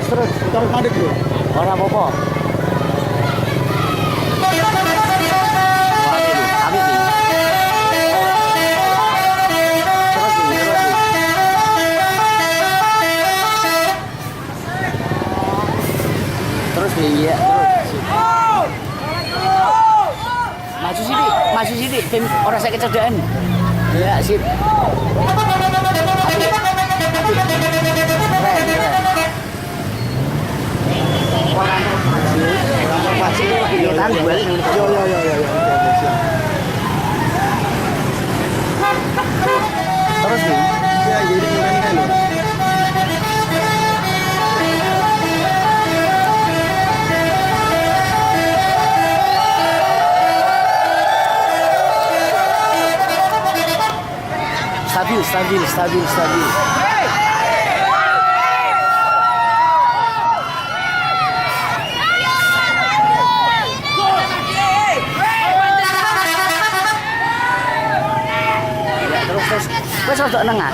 terus. Terus madeg lho. Ora apa-apa. Wah, ini apik iki. Terus iki, terus iki. Terus iki ya, terus. Maju sithik, tim ora sak kecedaan. Ya, sip. Apik. Keren. Pasti kegiatan duel ini. Yo. Oke, siap. Terus nih. Ya, jadi kan lho. Stabil. Terus. Wes rada nengah.